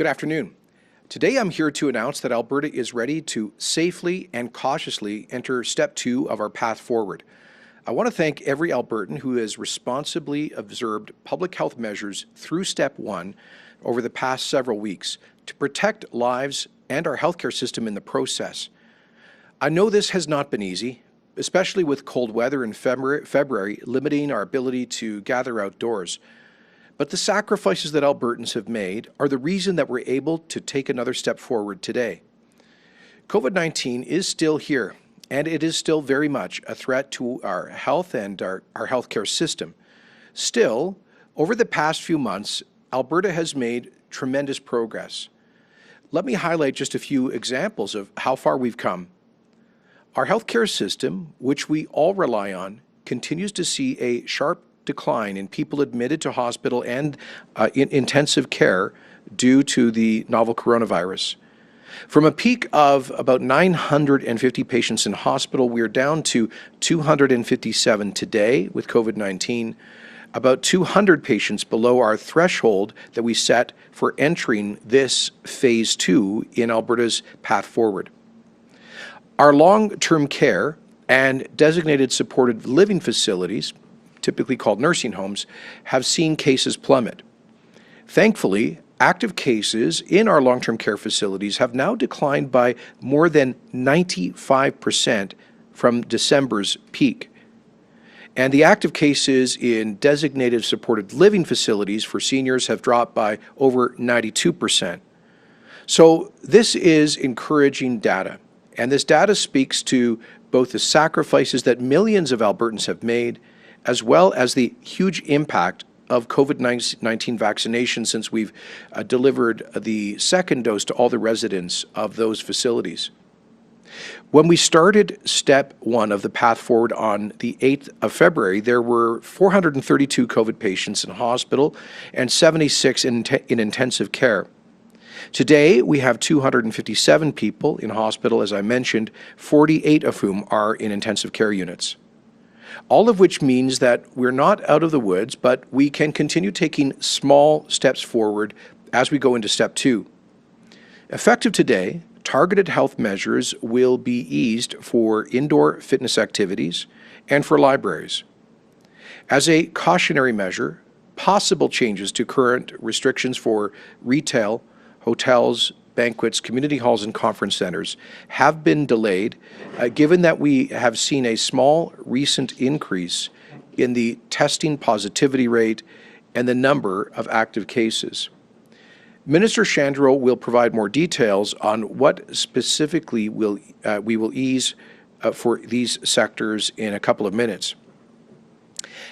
Good afternoon. Today I'm here to announce that Alberta is ready to safely and cautiously enter Step 2 of our path forward. I want to thank every Albertan who has responsibly observed public health measures through Step 1 over the past several weeks to protect lives and our healthcare system in the process. I know this has not been easy, especially with cold weather in February limiting our ability to gather outdoors. But the sacrifices that Albertans have made are the reason that we're able to take another step forward today. COVID-19 is still here, and it is still very much a threat to our health and our healthcare system. Still, over the past few months, Alberta has made tremendous progress. Let me highlight just a few examples of how far we've come. Our healthcare system, which we all rely on, continues to see a sharp decline in people admitted to hospital and in intensive care due to the novel coronavirus. From a peak of about 950 patients in hospital, we're down to 257 today with COVID-19, about 200 patients below our threshold that we set for entering this phase 2 in Alberta's path forward. Our long-term care and designated supported living facilities, typically called nursing homes, have seen cases plummet. Thankfully, active cases in our long-term care facilities have now declined by more than 95% from December's peak. And the active cases in designated supported living facilities for seniors have dropped by over 92%. So this is encouraging data, and this data speaks to both the sacrifices that millions of Albertans have made as well as the huge impact of COVID-19 vaccination since we've delivered the second dose to all the residents of those facilities. When we started Step 1 of the path forward on the 8th of February, there were 432 COVID patients in hospital and 76 in intensive care. Today, we have 257 people in hospital, as I mentioned, 48 of whom are in intensive care units. All of which means that we're not out of the woods, but we can continue taking small steps forward as we go into Step 2. Effective today, targeted health measures will be eased for indoor fitness activities and for libraries. As a cautionary measure, possible changes to current restrictions for retail, hotels, banquets, community halls, and conference centers have been delayed, given that we have seen a small recent increase in the testing positivity rate and the number of active cases. Minister Shandro will provide more details on what specifically we will ease for these sectors in a couple of minutes.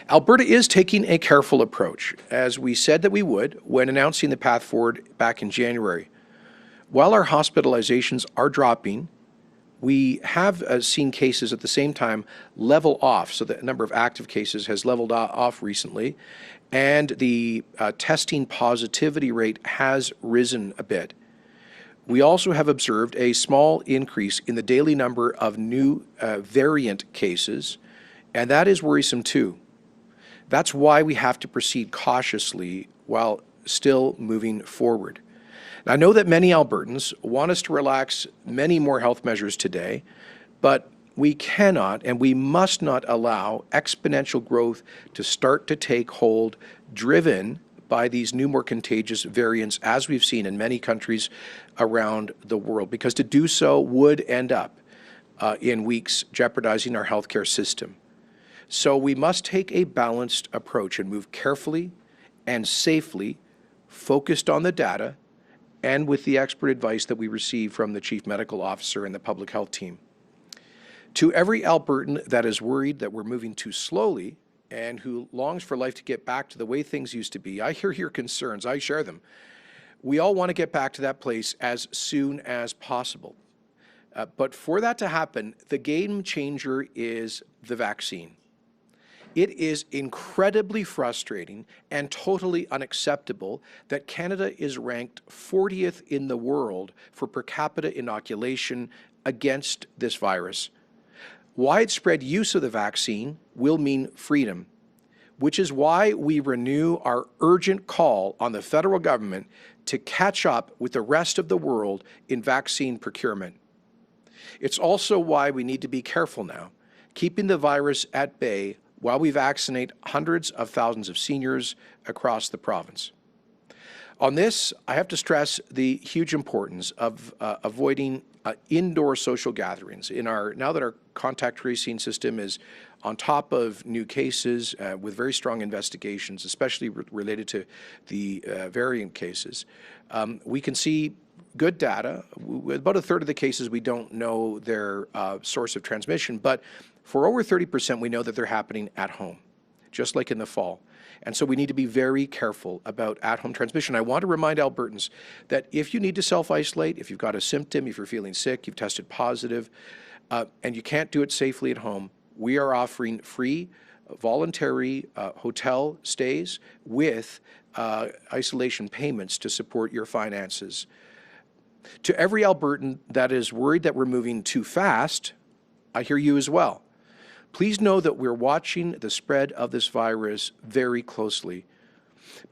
Alberta is taking a careful approach, as we said that we would when announcing the path forward back in January. While our hospitalizations are dropping, we have seen cases at the same time level off, so the number of active cases has leveled off recently, and the testing positivity rate has risen a bit. We also have observed a small increase in the daily number of new variant cases, and that is worrisome too. That's why we have to proceed cautiously while still moving forward. I know that many Albertans want us to relax many more health measures today, but we cannot and we must not allow exponential growth to start to take hold, driven by these new, more contagious variants, as we've seen in many countries around the world, because to do so would end up in weeks jeopardizing our healthcare system. So we must take a balanced approach and move carefully and safely, focused on the data, and with the expert advice that we receive from the Chief Medical Officer and the public health team. To every Albertan that is worried that we're moving too slowly and who longs for life to get back to the way things used to be, I hear your concerns, I share them. We all want to get back to that place as soon as possible. But for that to happen, the game changer is the vaccine. It is incredibly frustrating and totally unacceptable that Canada is ranked 40th in the world for per capita inoculation against this virus. Widespread use of the vaccine will mean freedom, which is why we renew our urgent call on the federal government to catch up with the rest of the world in vaccine procurement. It's also why we need to be careful now, keeping the virus at bay while we vaccinate hundreds of thousands of seniors across the province. On this, I have to stress the huge importance of avoiding indoor social gatherings. Now that our contact tracing system is on top of new cases with very strong investigations, especially related to the variant cases, we can see good data. About a third of the cases, we don't know their source of transmission, but for over 30%, we know that they're happening at home, just like in the fall. And so we need to be very careful about at-home transmission. I want to remind Albertans that if you need to self-isolate, if you've got a symptom, if you're feeling sick, you've tested positive, and you can't do it safely at home, we are offering free, voluntary hotel stays with isolation payments to support your finances. To every Albertan that is worried that we're moving too fast, I hear you as well. Please know that we're watching the spread of this virus very closely.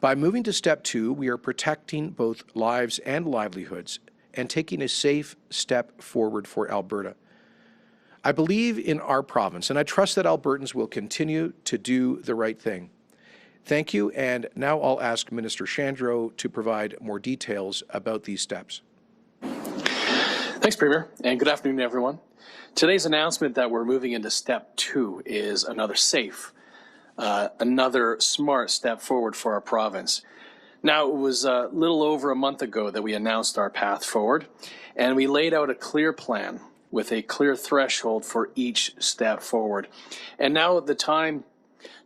By moving to step 2, we are protecting both lives and livelihoods and taking a safe step forward for Alberta. I believe in our province, and I trust that Albertans will continue to do the right thing. Thank you, and now I'll ask Minister Shandro to provide more details about these steps. Thanks, Premier, and good afternoon, everyone. Today's announcement that we're moving into step 2 is another safe, another smart step forward for our province. Now, it was a little over a month ago that we announced our path forward, and we laid out a clear plan with a clear threshold for each step forward. And now the time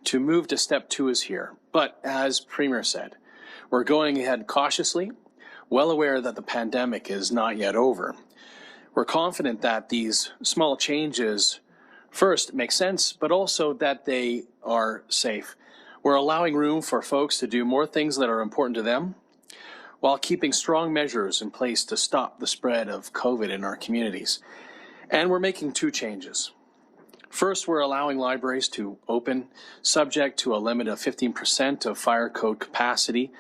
to move to step 2 is here. But as Premier said, we're going ahead cautiously, well aware that the pandemic is not yet over. We're confident that these small changes, first, make sense, but also that they are safe. We're allowing room for folks to do more things that are important to them, while keeping strong measures in place to stop the spread of COVID in our communities. And we're making 2 changes. First, we're allowing libraries to open, subject to a limit of 15% of fire code capacity,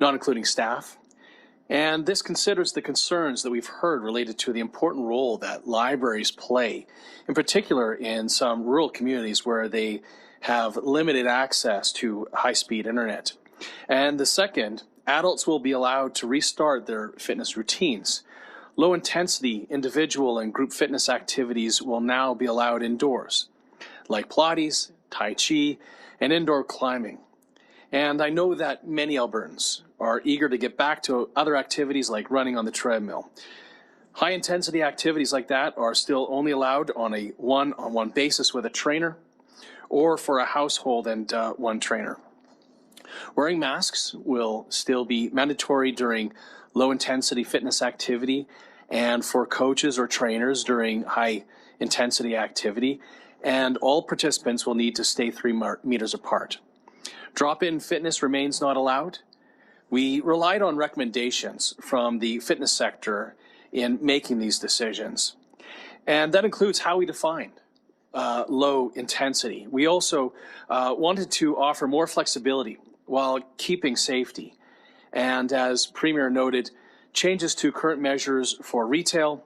not including staff. And this considers the concerns that we've heard related to the important role that libraries play, in particular in some rural communities where they have limited access to high-speed internet. And the second, adults will be allowed to restart their fitness routines. Low-intensity individual and group fitness activities will now be allowed indoors, like Pilates, Tai Chi, and indoor climbing. And I know that many Albertans are eager to get back to other activities like running on the treadmill. High-intensity activities like that are still only allowed on a one-on-one basis with a trainer or for a household and one trainer. Wearing masks will still be mandatory during low-intensity fitness activity and for coaches or trainers during high-intensity activity, and all participants will need to stay 3 meters apart. Drop-in fitness remains not allowed. We relied on recommendations from the fitness sector in making these decisions, and that includes how we define low intensity. We also wanted to offer more flexibility while keeping safety. And as Premier noted, changes to current measures for retail,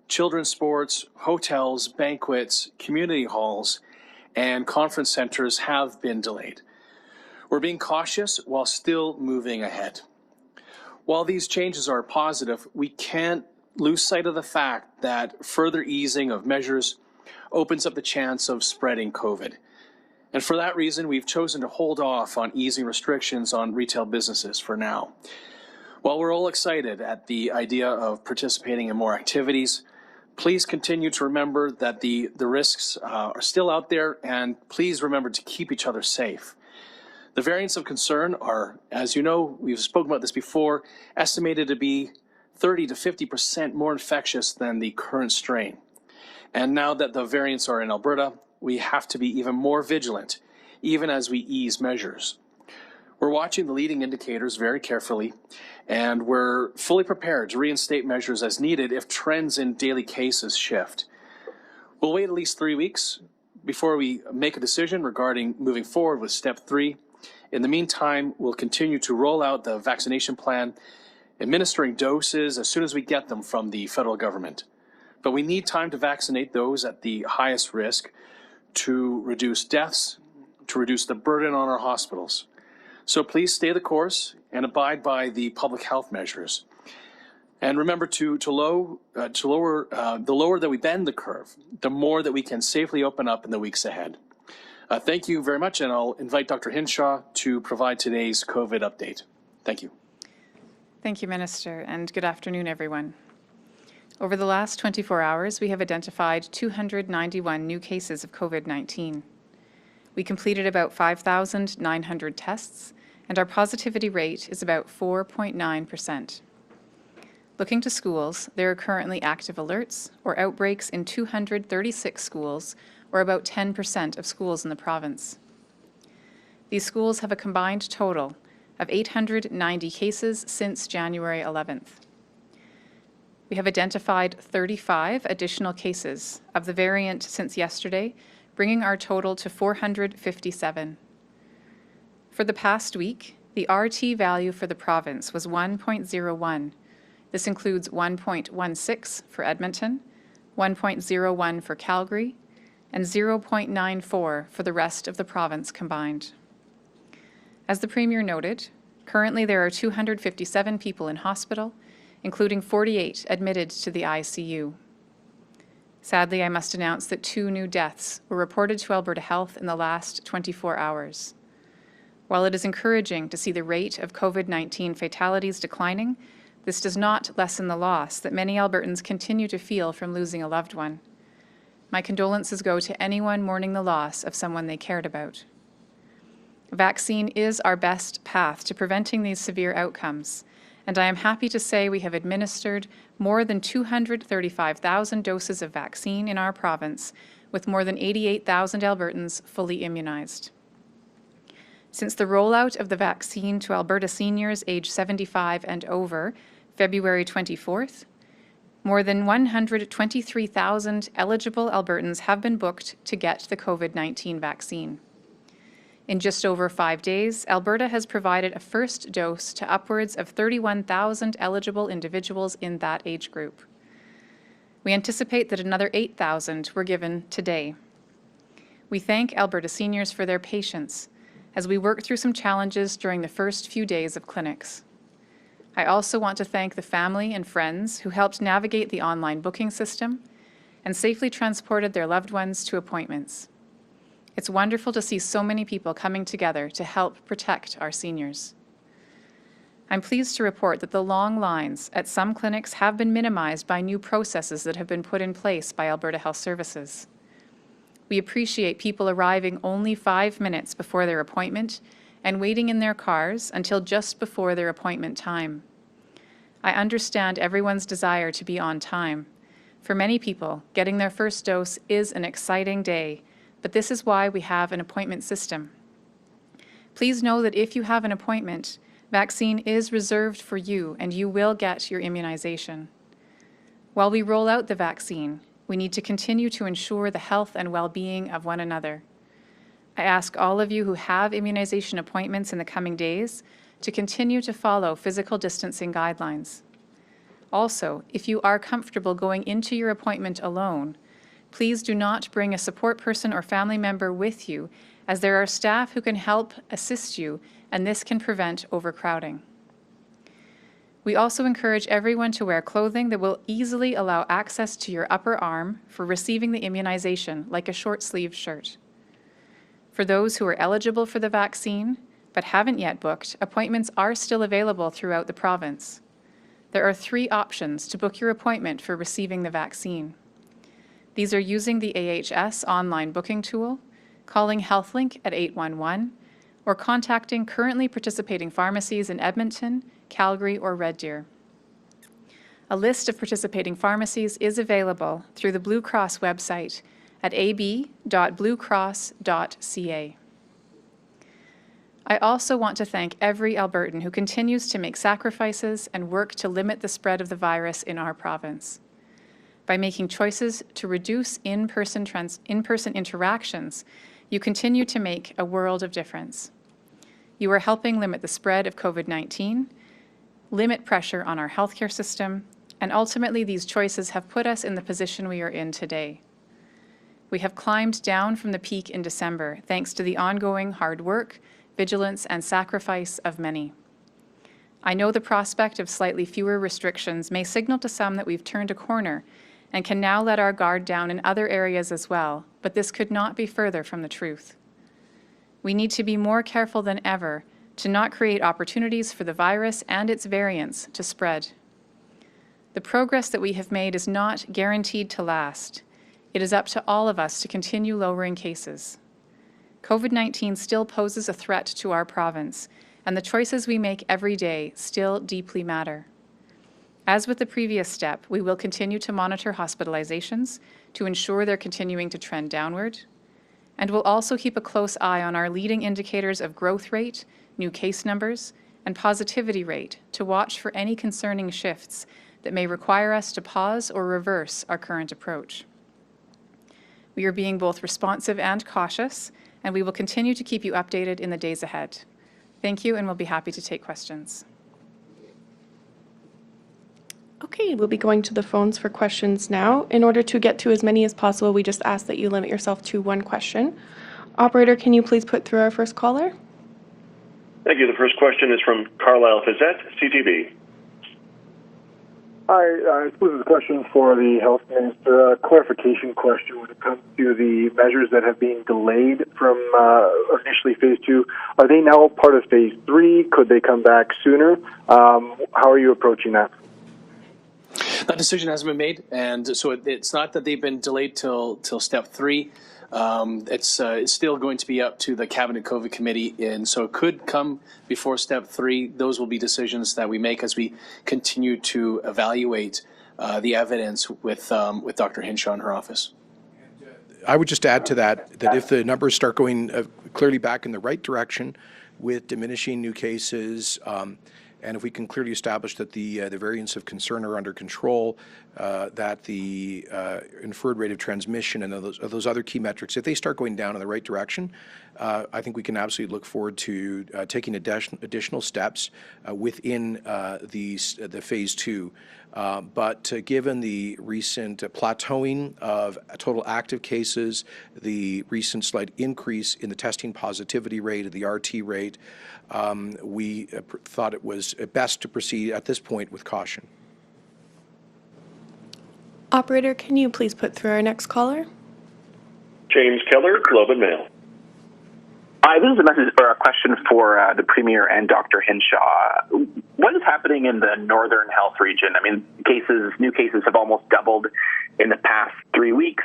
children's sports, hotels, banquets, community halls, and conference centers have been delayed. We're being cautious while still moving ahead. While these changes are positive, we can't lose sight of the fact that further easing of measures opens up the chance of spreading COVID. And for that reason, we've chosen to hold off on easing restrictions on retail businesses for now. While we're all excited at the idea of participating in more activities, please continue to remember that the risks are still out there, and please remember to keep each other safe. The variants of concern are, as you know, we've spoken about this before, estimated to be 30 to 50% more infectious than the current strain. And now that the variants are in Alberta, we have to be even more vigilant, even as we ease measures. We're watching the leading indicators very carefully, and we're fully prepared to reinstate measures as needed if trends in daily cases shift. We'll wait at least 3 weeks before we make a decision regarding moving forward with step 3. In the meantime, we'll continue to roll out the vaccination plan administering doses as soon as we get them from the federal government. But we need time to vaccinate those at the highest risk to reduce deaths, to reduce the burden on our hospitals. So please stay the course and abide by the public health measures. And remember the lower that we bend the curve, the more that we can safely open up in the weeks ahead. Thank you very much, and I'll invite Dr. Hinshaw to provide today's COVID update. Thank you. Thank you, Minister, and good afternoon, everyone. Over the last 24 hours, we have identified 291 new cases of COVID-19. We completed about 5,900 tests, and our positivity rate is about 4.9%. Looking to schools, there are currently active alerts or outbreaks in 236 schools, or about 10% of schools in the province. These schools have a combined total of 890 cases since January 11th. We have identified 35 additional cases of the variant since yesterday, bringing our total to 457. For the past week, the RT value for the province was 1.01. This includes 1.16 for Edmonton, 1.01 for Calgary, and 0.94 for the rest of the province combined. As the Premier noted, currently there are 257 people in hospital, including 48 admitted to the ICU. Sadly, I must announce that 2 new deaths were reported to Alberta Health in the last 24 hours. While it is encouraging to see the rate of COVID-19 fatalities declining, this does not lessen the loss that many Albertans continue to feel from losing a loved one. My condolences go to anyone mourning the loss of someone they cared about. Vaccine is our best path to preventing these severe outcomes, and I am happy to say we have administered more than 235,000 doses of vaccine in our province, with more than 88,000 Albertans fully immunized. Since the rollout of the vaccine to Alberta seniors aged 75 and over, February 24th, more than 123,000 eligible Albertans have been booked to get the COVID-19 vaccine. In just over 5 days, Alberta has provided a first dose to upwards of 31,000 eligible individuals in that age group. We anticipate that another 8,000 were given today. We thank Alberta seniors for their patience as we work through some challenges during the first few days of clinics. I also want to thank the family and friends who helped navigate the online booking system and safely transported their loved ones to appointments. It's wonderful to see so many people coming together to help protect our seniors. I'm pleased to report that the long lines at some clinics have been minimized by new processes that have been put in place by Alberta Health Services. We appreciate people arriving only 5 minutes before their appointment and waiting in their cars until just before their appointment time. I understand everyone's desire to be on time. For many people, getting their first dose is an exciting day, but this is why we have an appointment system. Please know that if you have an appointment, vaccine is reserved for you and you will get your immunization. While we roll out the vaccine, we need to continue to ensure the health and well-being of one another. I ask all of you who have immunization appointments in the coming days to continue to follow physical distancing guidelines. Also, if you are comfortable going into your appointment alone, please do not bring a support person or family member with you, as there are staff who can help assist you, and this can prevent overcrowding. We also encourage everyone to wear clothing that will easily allow access to your upper arm for receiving the immunization, like a short-sleeved shirt. For those who are eligible for the vaccine but haven't yet booked, appointments are still available throughout the province. There are 3 options to book your appointment for receiving the vaccine. These are using the AHS online booking tool, calling HealthLink at 811, or contacting currently participating pharmacies in Edmonton, Calgary, or Red Deer. A list of participating pharmacies is available through the Blue Cross website at ab.bluecross.ca. I also want to thank every Albertan who continues to make sacrifices and work to limit the spread of the virus in our province. By making choices to reduce in-person interactions, you continue to make a world of difference. You are helping limit the spread of COVID-19 limit pressure on our healthcare system, and ultimately these choices have put us in the position we are in today. We have climbed down from the peak in December thanks to the ongoing hard work, vigilance, and sacrifice of many. I know the prospect of slightly fewer restrictions may signal to some that we've turned a corner and can now let our guard down in other areas as well, but this could not be further from the truth. We need to be more careful than ever to not create opportunities for the virus and its variants to spread. The progress that we have made is not guaranteed to last. It is up to all of us to continue lowering cases. COVID-19 still poses a threat to our province, and the choices we make every day still deeply matter. As with the previous step, we will continue to monitor hospitalizations to ensure they're continuing to trend downward, and we'll also keep a close eye on our leading indicators of growth rate, new case numbers, and positivity rate to watch for any concerning shifts that may require us to pause or reverse our current approach. We are being both responsive and cautious, and we will continue to keep you updated in the days ahead. Thank you, and we'll be happy to take questions. Okay, we'll be going to the phones for questions now. In order to get to as many as possible, we just ask that you limit yourself to one question. Operator, can you please put through our first caller? Thank you. The first question is from Carlisle Fizette, CTV. Hi, this is a question for the Health Minister, a clarification question when it comes to the measures that have been delayed from initially Phase 2. Are they now part of Phase 3? Could they come back sooner? How are you approaching that? That decision hasn't been made, and so it's not that they've been delayed till step 3. It's still going to be up to the Cabinet COVID Committee, and so it could come before step 3. Those will be decisions that we make as we continue to evaluate the evidence with Dr. Hinshaw in her office. I would just add to that if the numbers start going clearly back in the right direction with diminishing new cases, and if we can clearly establish that the variants of concern are under control, that the inferred rate of transmission and those other key metrics, if they start going down in the right direction, I think we can absolutely look forward to taking additional steps within the Phase 2. But given the recent plateauing of total active cases, the recent slight increase in the testing positivity rate, of the RT rate, we thought it was best to proceed at this point with caution. Operator, can you please put through our next caller? James Keller, Globe and Mail. Hi, this is a message or a question for the Premier and Dr. Hinshaw. What is happening in the Northern Health region? I mean, new cases have almost doubled in the past 3 weeks.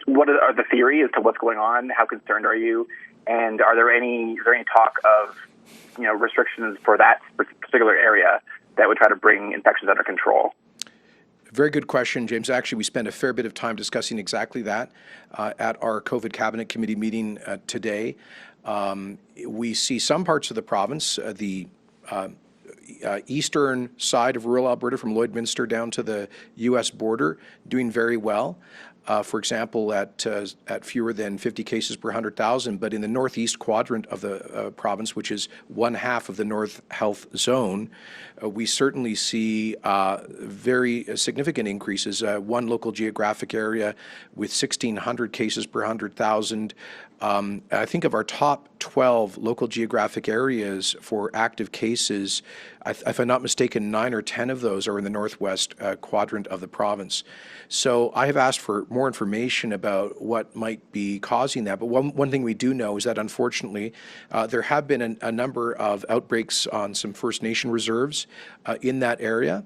What are the theory as to what's going on? How concerned are you? And is there any talk of restrictions for that particular area that would try to bring infections under control? Very good question, James. Actually, we spent a fair bit of time discussing exactly that at our COVID Cabinet Committee meeting today. We see some parts of the province, the eastern side of rural Alberta from Lloydminster down to the U.S. border, doing very well. For example, at fewer than 50 cases per 100,000, but in the northeast quadrant of the province, which is one half of the North Health Zone, we certainly see very significant increases. One local geographic area with 1,600 cases per 100,000. I think of our top 12 local geographic areas for active cases, if I'm not mistaken, 9 or 10 of those are in the northwest quadrant of the province. So I have asked for more information about what might be causing that. But one thing we do know is that, unfortunately, there have been a number of outbreaks on some First Nation reserves in that area.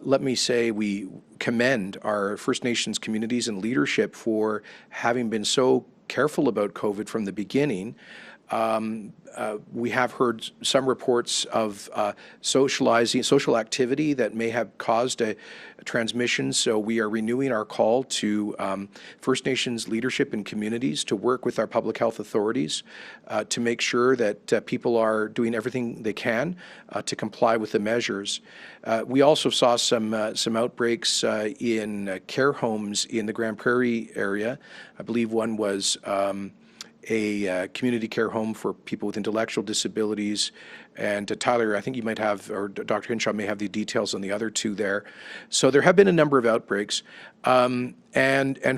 Let me say we commend our First Nations communities and leadership for having been so careful about COVID from the beginning. We have heard some reports of social activity that may have caused a transmission. So we are renewing our call to First Nations leadership and communities to work with our public health authorities to make sure that people are doing everything they can to comply with the measures. We also saw some outbreaks in care homes in the Grand Prairie area. I believe one was a community care home for people with intellectual disabilities. And Tyler, I think you might have, or Dr. Hinshaw may have the details on the other two there. So there have been a number of outbreaks. And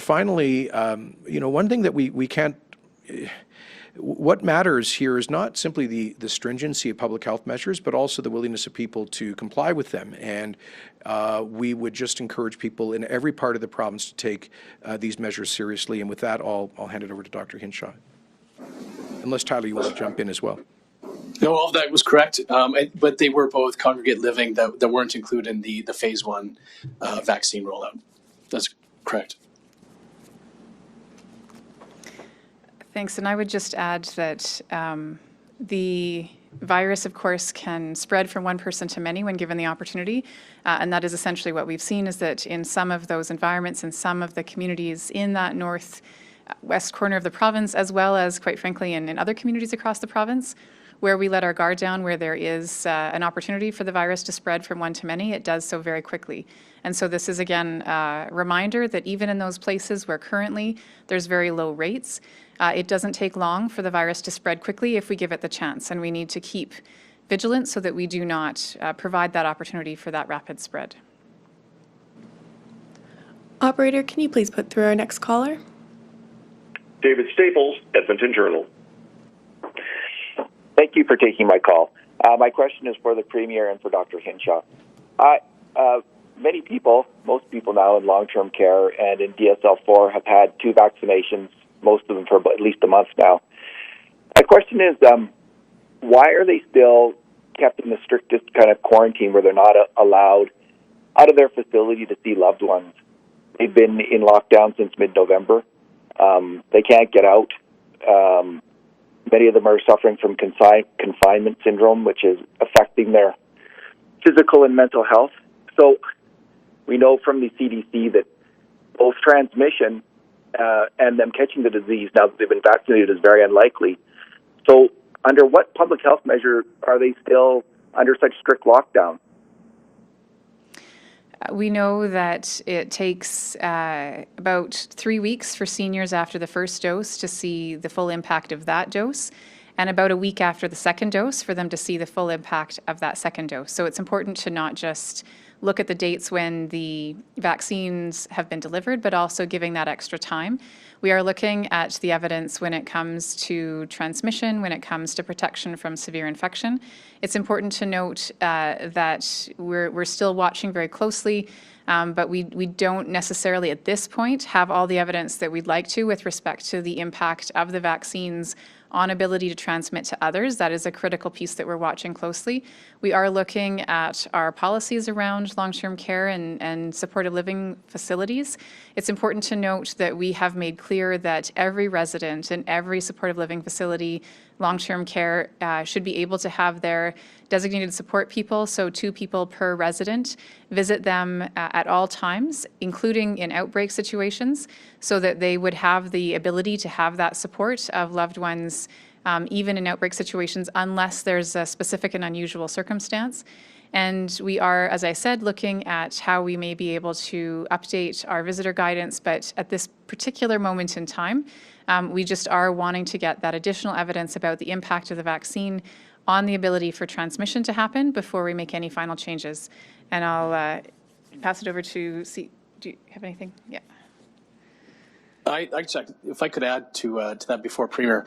finally, one thing that we can't, what matters here is not simply the stringency of public health measures, but also the willingness of people to comply with them. And we would just encourage people in every part of the province to take these measures seriously. And with that, I'll hand it over to Dr. Hinshaw. Unless, Tyler, you want to jump in as well. No, all of that was correct, but they were both congregate living that weren't included in the phase 1 vaccine rollout. That's correct. Thanks. And I would just add that the virus, of course, can spread from one person to many when given the opportunity. And that is essentially what we've seen, is that in some of those environments, in some of the communities in that northwest corner of the province, as well as, quite frankly, in other communities across the province, where we let our guard down, where there is an opportunity for the virus to spread from one to many, it does so very quickly. And so this is, again, a reminder that even in those places where currently there's very low rates, it doesn't take long for the virus to spread quickly if we give it the chance. And we need to keep vigilant so that we do not provide that opportunity for that rapid spread. Operator, can you please put through our next caller? David Staples, Edmonton Journal. Thank you for taking my call. My question is for the Premier and for Dr. Hinshaw. Many people, most people now in long-term care and in DSL-4 have had 2 vaccinations, most of them for at least a month now. My question is, why are they still kept in the strictest kind of quarantine where they're not allowed out of their facility to see loved ones? They've been in lockdown since mid-November. They can't get out. Many of them are suffering from confinement syndrome, which is affecting their physical and mental health. So we know from the CDC that both transmission and them catching the disease now that they've been vaccinated is very unlikely. So under what public health measure are they still under such strict lockdown? We know that it takes about 3 weeks for seniors after the first dose to see the full impact of that dose, and about a week after the second dose for them to see the full impact of that second dose. So it's important to not just look at the dates when the vaccines have been delivered, but also giving that extra time. We are looking at the evidence when it comes to transmission, when it comes to protection from severe infection. It's important to note that we're still watching very closely, but we don't necessarily at this point have all the evidence that we'd like to with respect to the impact of the vaccines on ability to transmit to others. That is a critical piece that we're watching closely. We are looking at our policies around long-term care and supported living facilities. It's important to note that we have made clear that every resident in every supportive living facility, long-term care, should be able to have their designated support people, so 2 people per resident, visit them at all times, including in outbreak situations, so that they would have the ability to have that support of loved ones, even in outbreak situations, unless there's a specific and unusual circumstance. And we are, as I said, looking at how we may be able to update our visitor guidance, but at this particular moment in time, we just are wanting to get that additional evidence about the impact of the vaccine on the ability for transmission to happen before we make any final changes. And I'll pass it over to, do you have anything? Yeah. If I could add to that before, Premier.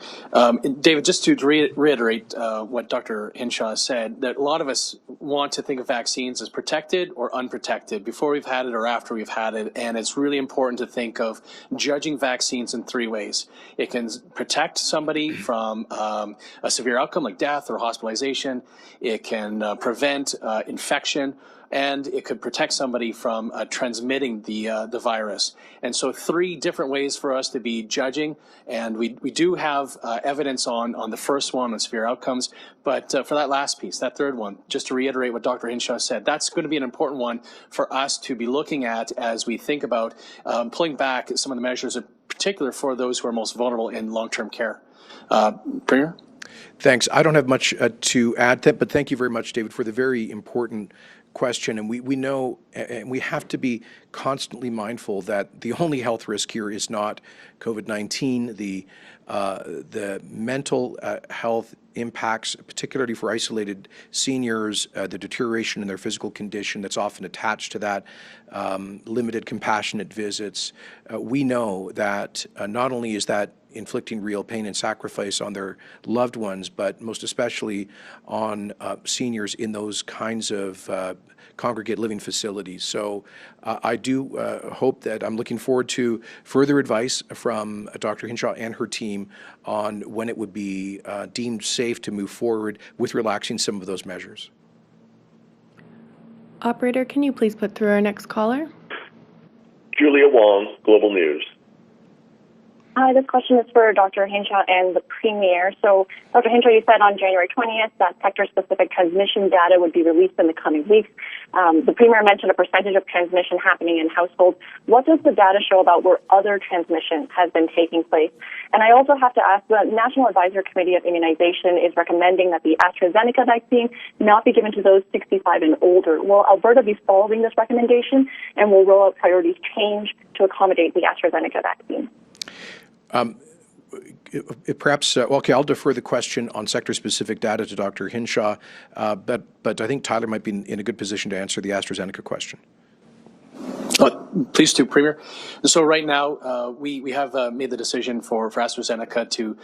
David, just to reiterate what Dr. Hinshaw said, that a lot of us want to think of vaccines as protected or unprotected before we've had it or after we've had it. And it's really important to think of judging vaccines in 3 ways. It can protect somebody from a severe outcome like death or hospitalization. It can prevent infection. And it could protect somebody from transmitting the virus. And so 3 different ways for us to be judging. And we do have evidence on the first one, on severe outcomes. But for that last piece, that third one, just to reiterate what Dr. Hinshaw said, that's going to be an important one for us to be looking at as we think about pulling back some of the measures, in particular for those who are most vulnerable in long-term care. Premier? Thanks. I don't have much to add, but thank you very much, David, for the very important question, and we know, and we have to be constantly mindful that the only health risk here is not COVID-19. The mental health impacts, particularly for isolated seniors, the deterioration in their physical condition that's often attached to that, limited compassionate visits. We know that not only is that inflicting real pain and sacrifice on their loved ones, but most especially on seniors in those kinds of congregate living facilities. So I do hope that I'm looking forward to further advice from Dr. Hinshaw and her team on when it would be deemed safe to move forward with relaxing some of those measures. Operator, can you please put through our next caller? Julia Wong, Global News. Hi, this question is for Dr. Hinshaw and the Premier. So, Dr. Hinshaw, you said on January 20th that sector-specific transmission data would be released in the coming weeks. The Premier mentioned a percentage of transmission happening in households. What does the data show about where other transmission has been taking place? And I also have to ask, the National Advisory Committee of Immunization is recommending that the AstraZeneca vaccine not be given to those 65 and older. Will Alberta be following this recommendation, and will rollout priorities change to accommodate the AstraZeneca vaccine? Perhaps, okay, I'll defer the question on sector-specific data to Dr. Hinshaw, but I think Tyler might be in a good position to answer the AstraZeneca question. Please do, Premier. So right now, we have made the decision for AstraZeneca to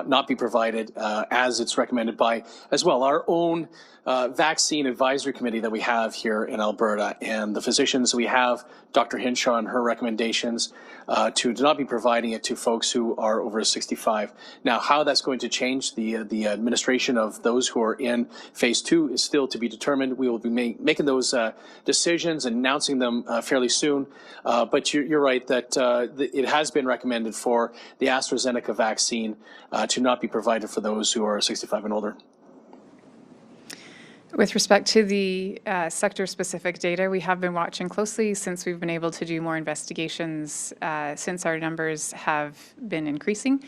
not be provided as it's recommended by, as well, our own vaccine advisory committee that we have here in Alberta, and the physicians we have, Dr. Hinshaw and her recommendations to not be providing it to folks who are over 65. Now, how that's going to change the administration of those who are in phase 2 is still to be determined. We will be making those decisions and announcing them fairly soon. But you're right that it has been recommended for the AstraZeneca vaccine to not be provided for those who are 65 and older. With respect to the sector-specific data, we have been watching closely since we've been able to do more investigations since our numbers have been increasing.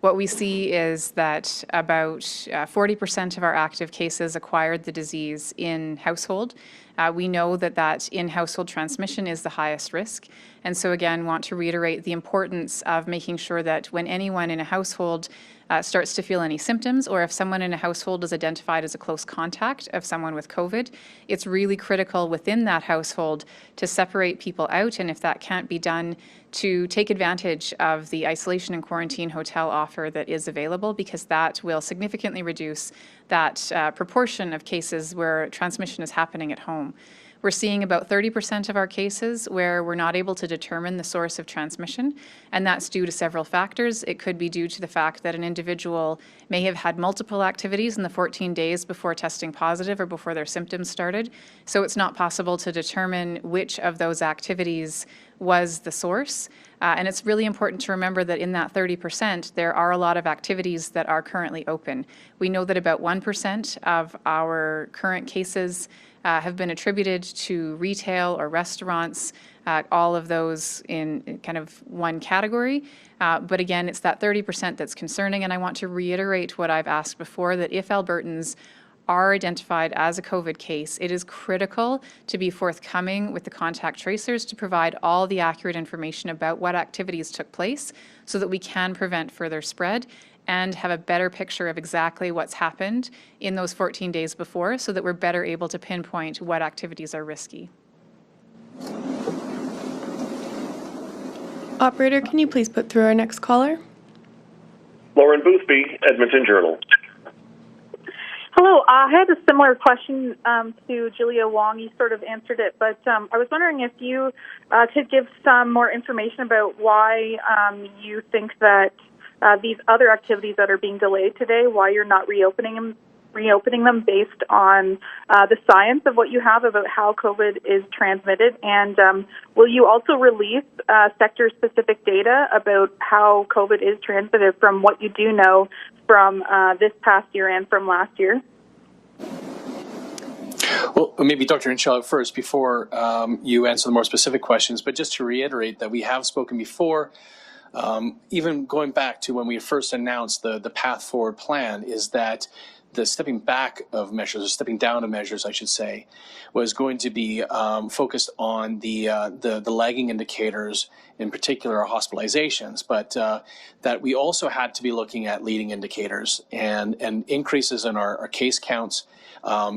What we see is that about 40% of our active cases acquired the disease in household. We know that in-household transmission is the highest risk. And so again, want to reiterate the importance of making sure that when anyone in a household starts to feel any symptoms, or if someone in a household is identified as a close contact of someone with COVID, it's really critical within that household to separate people out, and if that can't be done, to take advantage of the isolation and quarantine hotel offer that is available, because that will significantly reduce that proportion of cases where transmission is happening at home. We're seeing about 30% of our cases where we're not able to determine the source of transmission, and that's due to several factors. It could be due to the fact that an individual may have had multiple activities in the 14 days before testing positive or before their symptoms started, so it's not possible to determine which of those activities was the source. And it's really important to remember that in that 30%, there are a lot of activities that are currently open. We know that about 1% of our current cases have been attributed to retail or restaurants, all of those in kind of one category. But again, it's that 30% that's concerning, and I want to reiterate what I've asked before, that if Albertans are identified as a COVID case, it is critical to be forthcoming with the contact tracers to provide all the accurate information about what activities took place so that we can prevent further spread and have a better picture of exactly what's happened in those 14 days before, so that we're better able to pinpoint what activities are risky. Operator, can you please put through our next caller? Lauren Boothby, Edmonton Journal. Hello. I had a similar question to Julia Wong. You sort of answered it, but I was wondering if you could give some more information about why you think that these other activities that are being delayed today, why you're not reopening them based on the science of what you have about how COVID is transmitted, and will you also release sector-specific data about how COVID is transmitted from what you do know from this past year and from last year? Well, maybe Dr. Hinshaw first before you answer the more specific questions, but just to reiterate that we have spoken before, even going back to when we first announced the Path Forward plan, is that the stepping back of measures, or stepping down of measures, I should say, was going to be focused on the lagging indicators, in particular hospitalizations, but that we also had to be looking at leading indicators and increases in our case counts,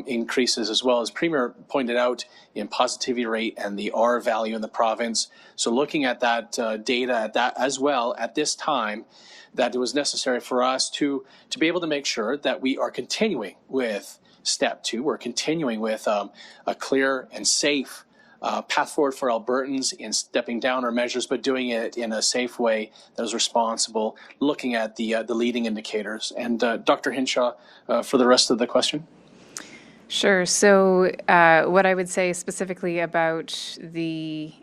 increases as well as Premier pointed out in positivity rate and the R value in the province. So looking at that data at that as well at this time, that it was necessary for us to be able to make sure that we are continuing with step 2. We're continuing with a clear and safe path forward for Albertans in stepping down our measures, but doing it in a safe way that is responsible, looking at the leading indicators. And Dr. Hinshaw, for the rest of the question. Sure. So what I would say specifically about the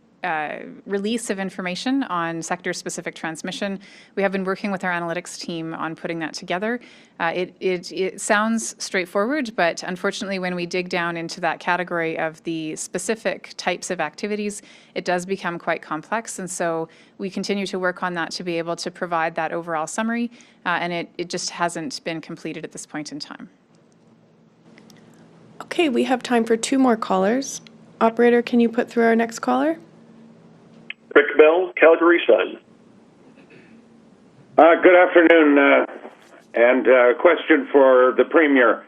release of information on sector-specific transmission, we have been working with our analytics team on putting that together. It sounds straightforward, but unfortunately when we dig down into that category of the specific types of activities, it does become quite complex. And so we continue to work on that to be able to provide that overall summary, and it just hasn't been completed at this point in time. Okay, we have time for 2 more callers. Operator, can you put through our next caller? Rick Bell, Calgary Sun. Good afternoon, and a question for the Premier.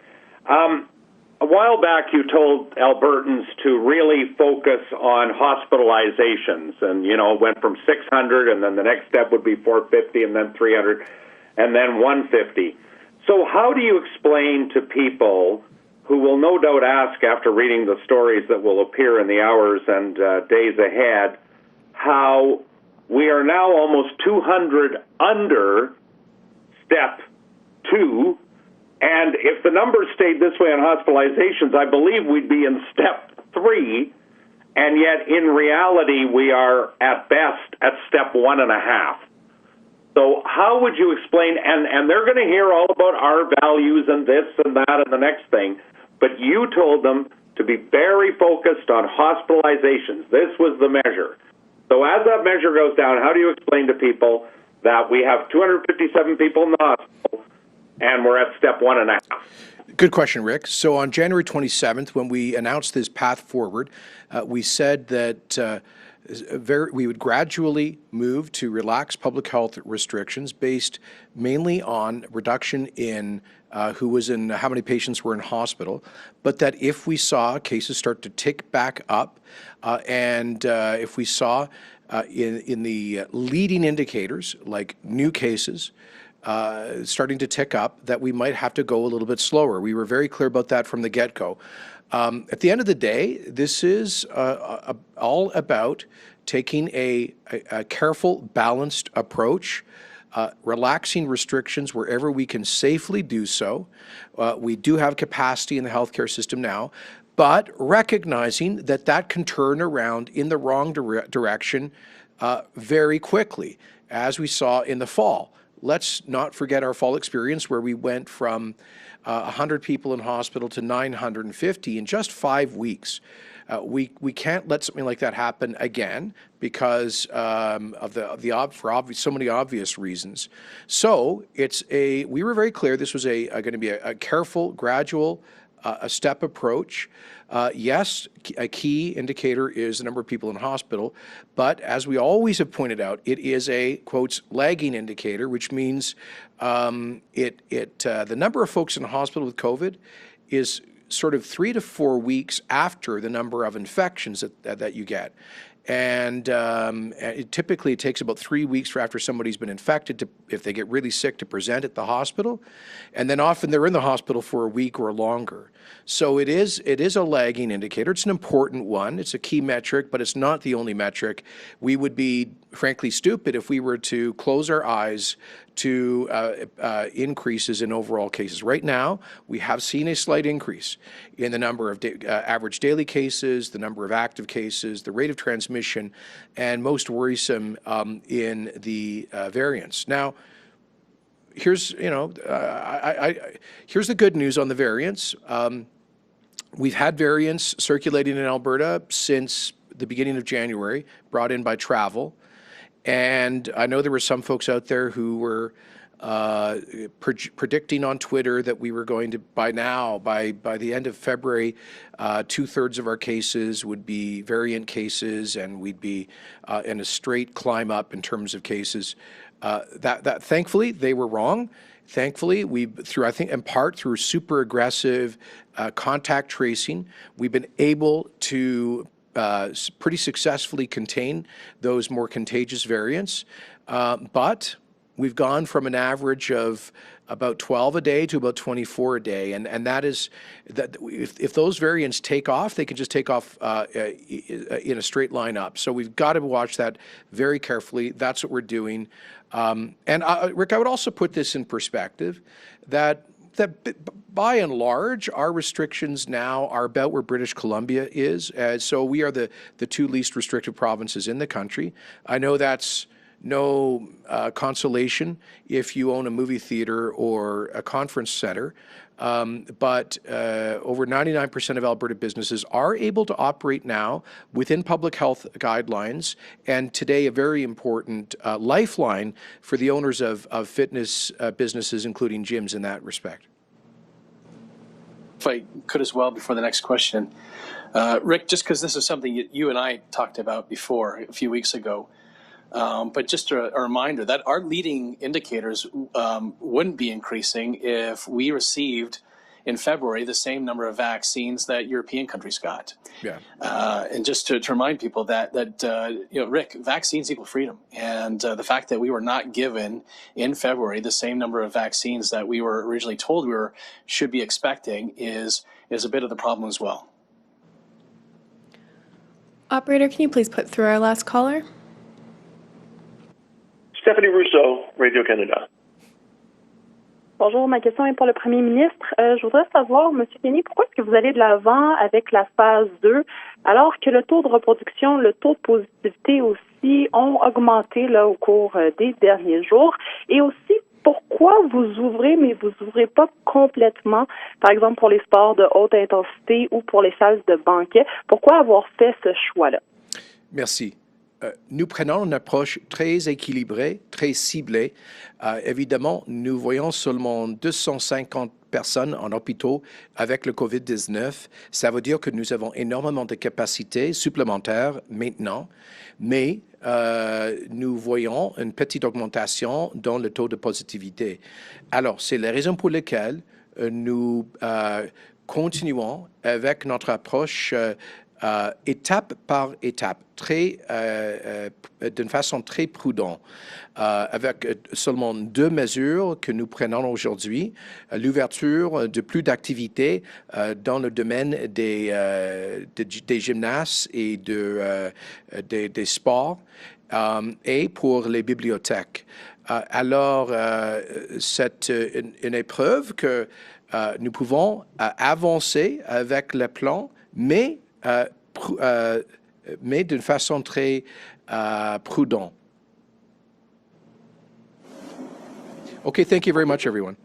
A while back you told Albertans to really focus on hospitalizations, and it went from 600, and then the next step would be 450, and then 300, and then 150. So how do you explain to people who will no doubt ask after reading the stories that will appear in the hours and days ahead, how we are now almost 200 under step 2, and if the numbers stayed this way on hospitalizations, I believe we'd be in step 3, and yet in reality we are at best at step 1.5. So how would you explain, and they're going to hear all about our values and this and that and the next thing, but you told them to be very focused on hospitalizations. This was the measure. So as that measure goes down, how do you explain to people that we have 257 people in the hospital and we're at step 1.5? Good question, Rick. So on January 27th, when we announced this path forward, we said that we would gradually move to relax public health restrictions based mainly on reduction in how many patients were in hospital, but that if we saw cases start to tick back up, and if we saw in the leading indicators like new cases starting to tick up, that we might have to go a little bit slower. We were very clear about that from the get-go. At the end of the day, this is all about taking a careful, balanced approach, relaxing restrictions wherever we can safely do so. We do have capacity in the healthcare system now, but recognizing that can turn around in the wrong direction very quickly, as we saw in the fall. Let's not forget our fall experience where we went from 100 people in hospital to 950 in just 5 weeks. We can't let something like that happen again because for so many obvious reasons. So we were very clear this was going to be a careful, gradual, a step approach. Yes, a key indicator is the number of people in hospital, but as we always have pointed out, it is a, quotes, lagging indicator, which means the number of folks in hospital with COVID is sort of 3 to 4 weeks after the number of infections that you get. And it typically takes about 3 weeks after somebody's been infected if they get really sick, to present at the hospital. And then often they're in the hospital for a week or longer. So it is a lagging indicator. It's an important one. It's a key metric, but it's not the only metric. We would be, frankly, stupid if we were to close our eyes to increases in overall cases. Right now, we have seen a slight increase in the number of average daily cases, the number of active cases, the rate of transmission, and most worrisome in the variants. Now, here's here's the good news on the variants. We've had variants circulating in Alberta since the beginning of January, brought in by travel. And I know there were some folks out there who were predicting on Twitter that we were going to, by the end of February, 2/3 of our cases would be variant cases, and we'd be in a straight climb up in terms of cases. That thankfully they were wrong. Thankfully, I think in part through super aggressive contact tracing, we've been able to pretty successfully contain those more contagious variants. But we've gone from an average of about 12 a day to about 24 a day, and that is that if those variants take off, they can just take off in a straight line up. So we've got to watch that very carefully. That's what we're doing. And Rick, I would also put this in perspective that by and large, our restrictions now are about where British Columbia is. So we are the two least restrictive provinces in the country. I know that's no consolation if you own a movie theater or a conference center. But over 99% of Alberta businesses are able to operate now within public health guidelines, and today a very important lifeline for the owners of fitness businesses, including gyms, in that respect. If I could as well, before the next question, Rick, just because this is something you and I talked about before a few weeks ago, but just a reminder that our leading indicators wouldn't be increasing if we received in February the same number of vaccines that European countries got. Yeah. And just to remind people that Rick, vaccines equal freedom, and the fact that we were not given in February the same number of vaccines that we were originally told should be expecting is a bit of the problem as well. Operator, can you please put through our last caller? Stephanie Rousseau, Radio-Canada. Bonjour, ma question est pour le Premier ministre. Je voudrais savoir, M. Kenney, pourquoi est-ce que vous allez de l'avant avec la phase 2 alors que le taux de reproduction, le taux de positivité aussi ont augmenté là, au cours des derniers jours? Et aussi, pourquoi vous ouvrez, mais vous ouvrez pas complètement, par exemple pour les sports de haute intensité ou pour les salles de banquet? Pourquoi avoir fait ce choix-là? Merci. Nous prenons une approche très équilibrée, très ciblée. Évidemment, nous voyons seulement 250 personnes en hôpitaux avec le COVID-19. Ça veut dire que nous avons énormément de capacités supplémentaires maintenant, mais nous voyons une petite augmentation dans le taux de positivité. Alors, c'est la raison pour laquelle nous continuons avec notre approche étape par étape, d'une façon très prudente, avec seulement 2 mesures que nous prenons aujourd'hui. L'ouverture de plus d'activités dans le domaine des gymnases et des sports et pour les bibliothèques. Alors, c'est une épreuve que nous pouvons avancer avec le plan, mais d'une façon très prudente. Okay, thank you very much, everyone.